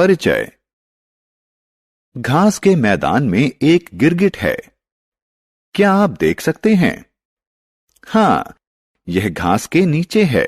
परिचय। घास के मैदान में एक गिरगिट है। क्या आप देख सकते हैं? हां, यह घास के नीचे है।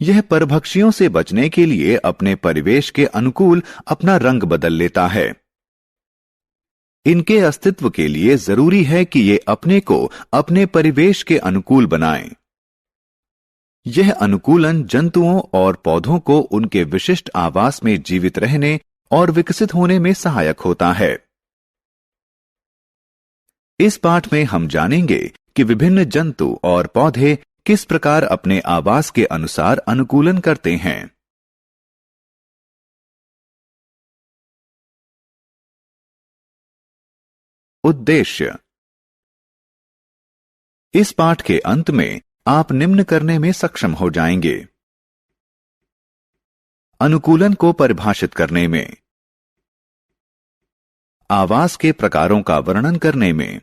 यह परभक्षियों से बचने के लिए अपने परिवेश के अनुकूल अपना रंग बदल लेता है। इनके अस्तित्व के लिए जरूरी है कि ये अपने को अपने परिवेश के अनुकूल बनाएं। यह अनुकूलन जंतुओं और पौधों को उनके विशिष्ट आवास में जीवित रहने और विकसित होने में सहायक होता है। इस पाठ में हम जानेंगे कि विभिन्न जंतु और पौधे किस प्रकार अपने आवास के अनुसार अनुकूलन करते हैं। उद्देश्य। इस पाठ के अंत में आप निम्न करने में सक्षम हो जाएंगे। अनुकूलन को परिभाषित करने में, आवास के प्रकारों का वर्णन करने में,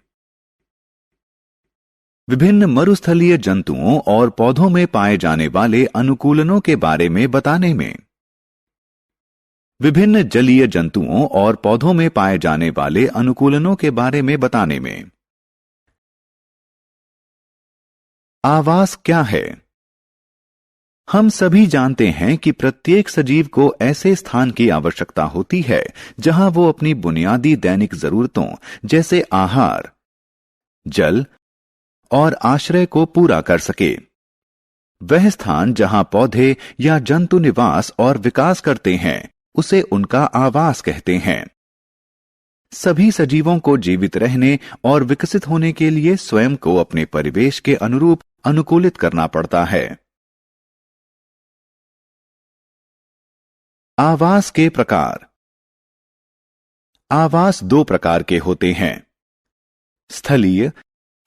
विभिन्न मरुस्थलीय जंतुओं और पौधों में पाए जाने वाले अनुकूलनों के बारे में बताने में, विभिन्न जलीय जंतुओं और पौधों में पाए जाने वाले अनुकूलनों के बारे में बताने में। आवास क्या है? हम सभी जानते हैं कि प्रत्येक सजीव को ऐसे स्थान की आवश्यकता होती है जहां वो अपनी बुनियादी दैनिक जरूरतों जैसे आहार, जल और आश्रय को पूरा कर सके। वह स्थान जहां पौधे या जंतु निवास और विकास करते हैं उसे उनका आवास कहते हैं। सभी सजीवों को जीवित रहने और विकसित होने के लिए स्वयं को अपने परिवेश के अनुरूप अनुकूलित करना पड़ता है। आवास के प्रकार। आवास दो प्रकार के होते हैं, स्थलीय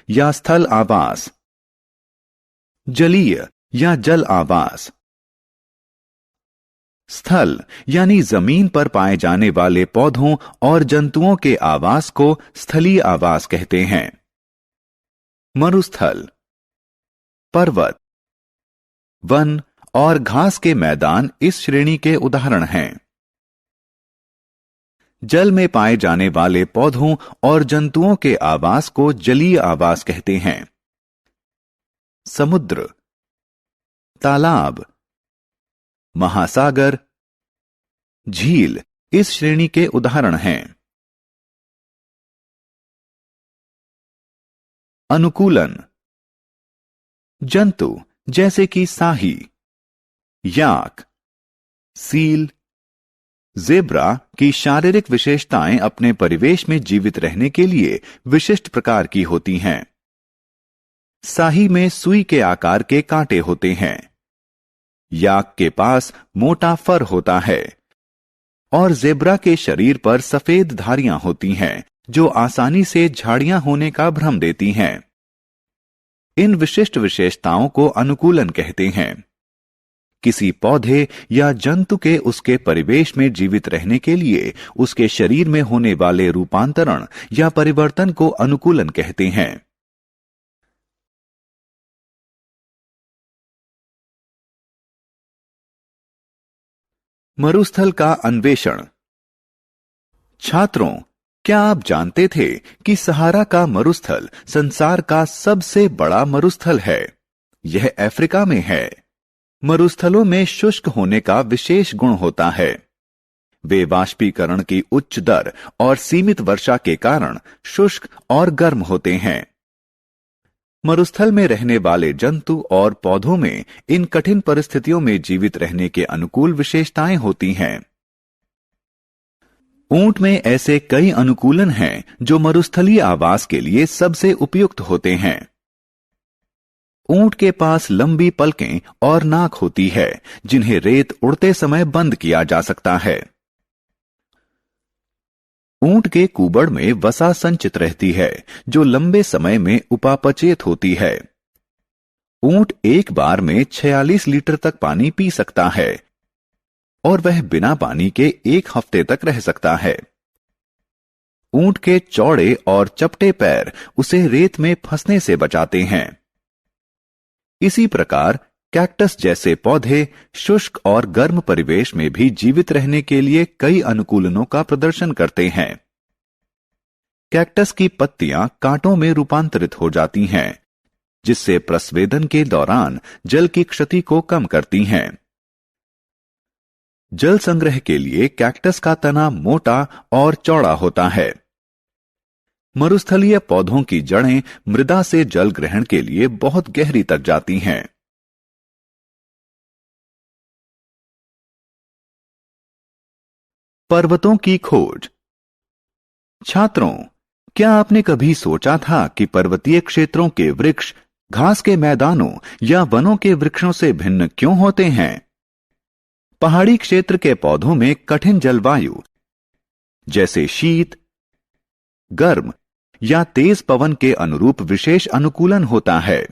या स्थल आवास, जलीय या जल आवास। स्थल यानी जमीन पर पाए जाने वाले पौधों और जंतुओं के आवास को स्थलीय आवास कहते हैं। मरुस्थल, पर्वत, वन और घास के मैदान इस श्रेणी के उदाहरण हैं। जल में पाए जाने वाले पौधों और जंतुओं के आवास को जलीय आवास कहते हैं। समुद्र, तालाब, महासागर, झील इस श्रेणी के उदाहरण हैं। अनुकूलन। जंतु जैसे कि साही, याक, सील, ज़ेब्रा की शारीरिक विशेषताएं अपने परिवेश में जीवित रहने के लिए विशिष्ट प्रकार की होती हैं। साही में सुई के आकार के कांटे होते हैं। याक के पास मोटा फर होता है और ज़ेब्रा के शरीर पर सफेद धारियां होती हैं जो आसानी से झाड़ियां होने का भ्रम देती हैं। इन विशिष्ट विशेषताओं को अनुकूलन कहते हैं। किसी पौधे या जंतु के उसके परिवेश में जीवित रहने के लिए उसके शरीर में होने वाले रूपांतरण या परिवर्तन को अनुकूलन कहते हैं। मरुस्थल का अन्वेषण। छात्रों, क्या आप जानते थे कि सहारा का मरुस्थल संसार का सबसे बड़ा मरुस्थल है? यह अफ्रीका में है। मरुस्थलों में शुष्क होने का विशेष गुण होता है। वे वाष्पीकरण की उच्च दर और सीमित वर्षा के कारण शुष्क और गर्म होते हैं। मरुस्थल में रहने वाले जंतु और पौधों में इन कठिन परिस्थितियों में जीवित रहने के अनुकूल विशेषताएं होती हैं। ऊंट में ऐसे कई अनुकूलन हैं जो मरुस्थलीय आवास के लिए सबसे उपयुक्त होते हैं। ऊंट के पास लंबी पलकें और नाक होती है जिन्हें रेत उड़ते समय बंद किया जा सकता है। ऊंट के कुबड़ में वसा संचित रहती है जो लंबे समय में उपापचयित होती है। ऊंट एक बार में 46 लीटर तक पानी पी सकता है और वह बिना पानी के 1 हफ्ते तक रह सकता है। ऊंट के चौड़े और चपटे पैर उसे रेत में फंसने से बचाते हैं। इसी प्रकार कैक्टस जैसे पौधे शुष्क और गर्म परिवेश में भी जीवित रहने के लिए कई अनुकूलनों का प्रदर्शन करते हैं। कैक्टस की पत्तियां कांटों में रूपांतरित हो जाती हैं, जिससे प्रस्वेदन के दौरान जल की क्षति को कम करती हैं। जल संग्रह के लिए कैक्टस का तना मोटा और चौड़ा होता है। मरुस्थलीय पौधों की जड़ें मृदा से जल ग्रहण के लिए बहुत गहरी तक जाती हैं। पर्वतों की खोज। छात्रों, क्या आपने कभी सोचा था कि पर्वतीय क्षेत्रों के वृक्ष घास के मैदानों या वनों के वृक्षों से भिन्न क्यों होते हैं? पहाड़ी क्षेत्र के पौधों में कठिन जलवायु जैसे शीत, गर्म या तेज पवन के अनुरूप विशेष अनुकूलन होता है।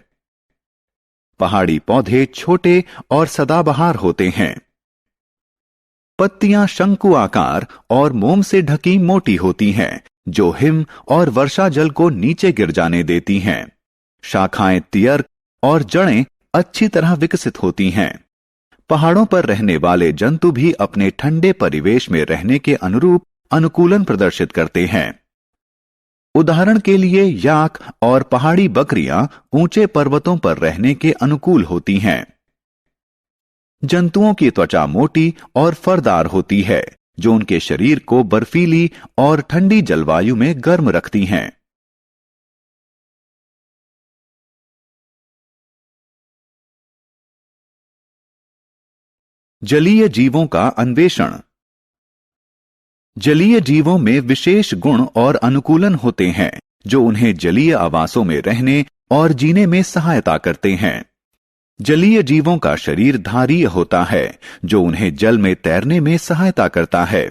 पहाड़ी पौधे छोटे और सदाबहार होते हैं। पत्तियां शंकु आकार और मोम से ढकी मोटी होती हैं, जो हिम और वर्षा जल को नीचे गिर जाने देती हैं। शाखाएं तियर्क और जड़ें अच्छी तरह विकसित होती हैं। पहाड़ों पर रहने वाले जंतु भी अपने ठंडे परिवेश में रहने के अनुरूप अनुकूलन प्रदर्शित करते हैं। उदाहरण के लिए याक और पहाड़ी बकरियां ऊंचे पर्वतों पर रहने के अनुकूल होती हैं। जंतुओं की त्वचा मोटी और फरदार होती है, जो उनके शरीर को बर्फीली और ठंडी जलवायु में गर्म रखती हैं। जलीय जीवों का अन्वेषण। जलीय जीवों में विशेष गुण और अनुकूलन होते हैं, जो उन्हें जलीय आवासों में रहने और जीने में सहायता करते हैं। जलीय जीवों का शरीर धारीय होता है, जो उन्हें जल में तैरने में सहायता करता है।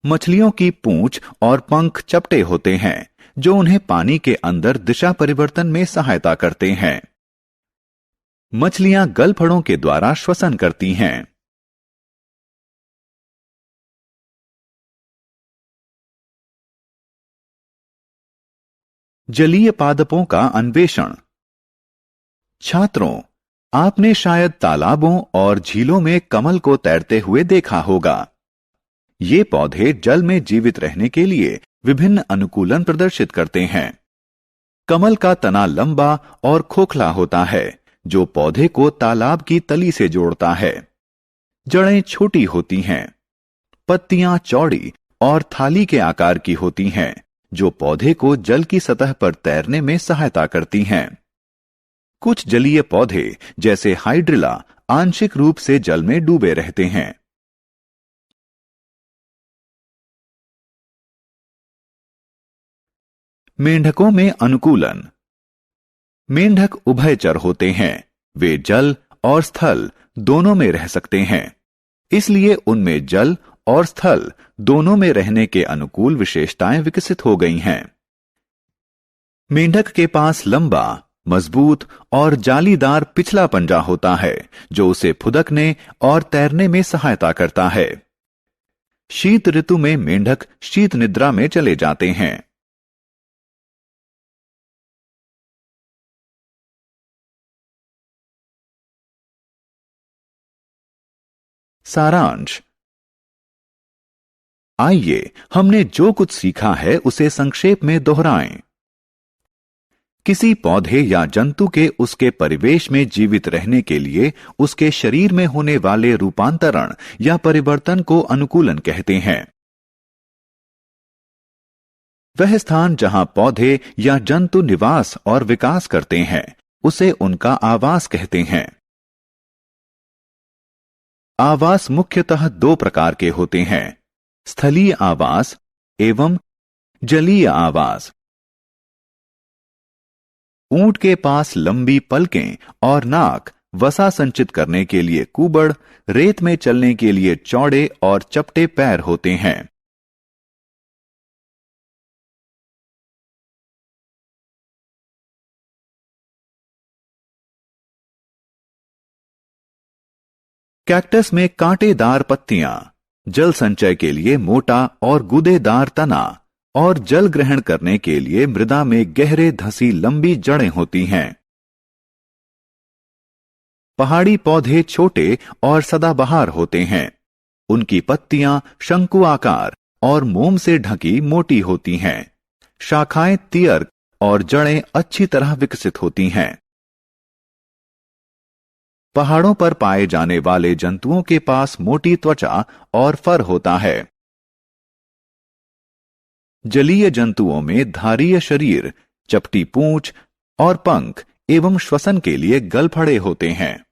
मछलियों की पूंछ और पंख चपटे होते हैं, जो उन्हें पानी के अंदर दिशा परिवर्तन में सहायता करते हैं। मछलियां गलफड़ों के द्वारा श्वसन करती हैं। जलीय पादपों का अन्वेषण। छात्रों, आपने शायद तालाबों और झीलों में कमल को तैरते हुए देखा होगा। ये पौधे जल में जीवित रहने के लिए विभिन्न अनुकूलन प्रदर्शित करते हैं। कमल का तना लंबा और खोखला होता है, जो पौधे को तालाब की तली से जोड़ता है। जड़ें छोटी होती हैं। पत्तियां चौड़ी और थाली के आकार की होती हैं, जो पौधे को जल की सतह पर तैरने में सहायता करती हैं। कुछ जलीय पौधे जैसे हाइड्रिला आंशिक रूप से जल में डूबे रहते हैं। मेंढकों में अनुकूलन। मेंढक उभयचर होते हैं। वे जल और स्थल दोनों में रह सकते हैं, इसलिए उनमें जल और स्थल दोनों में रहने के अनुकूल विशेषताएं विकसित हो गई हैं। मेंढक के पास लंबा, मजबूत और जालीदार पिछला पंजा होता है, जो उसे फुदकने और तैरने में सहायता करता है। शीत ऋतु में मेंढक शीत निद्रा में चले जाते हैं। सारांश। आइए हमने जो कुछ सीखा है उसे संक्षेप में दोहराएं। किसी पौधे या जंतु के उसके परिवेश में जीवित रहने के लिए उसके शरीर में होने वाले रूपांतरण या परिवर्तन को अनुकूलन कहते हैं। वह स्थान जहां पौधे या जंतु निवास और विकास करते हैं, उसे उनका आवास कहते हैं। आवास मुख्यतः दो प्रकार के होते हैं, स्थलीय आवास एवं जलीय आवास। ऊंट के पास लंबी पलकें और नाक वसा संचित करने के लिए कुबड़, रेत में चलने के लिए चौड़े और चपटे पैर होते हैं। कैक्टस में कांटेदार पत्तियां, जल संचय के लिए मोटा और गूदेदार तना और जल ग्रहण करने के लिए मृदा में गहरे धंसी लंबी जड़ें होती हैं। पहाड़ी पौधे छोटे और सदाबहार होते हैं। उनकी पत्तियां शंकु आकार और मोम से ढकी मोटी होती हैं। शाखाएं तियर्क और जड़ें अच्छी तरह विकसित होती हैं। पहाड़ों पर पाए जाने वाले जंतुओं के पास मोटी त्वचा और फर होता है। जलीय जंतुओं में धारीय शरीर, चपटी पूंछ और पंख एवं श्वसन के लिए गलफड़े होते हैं।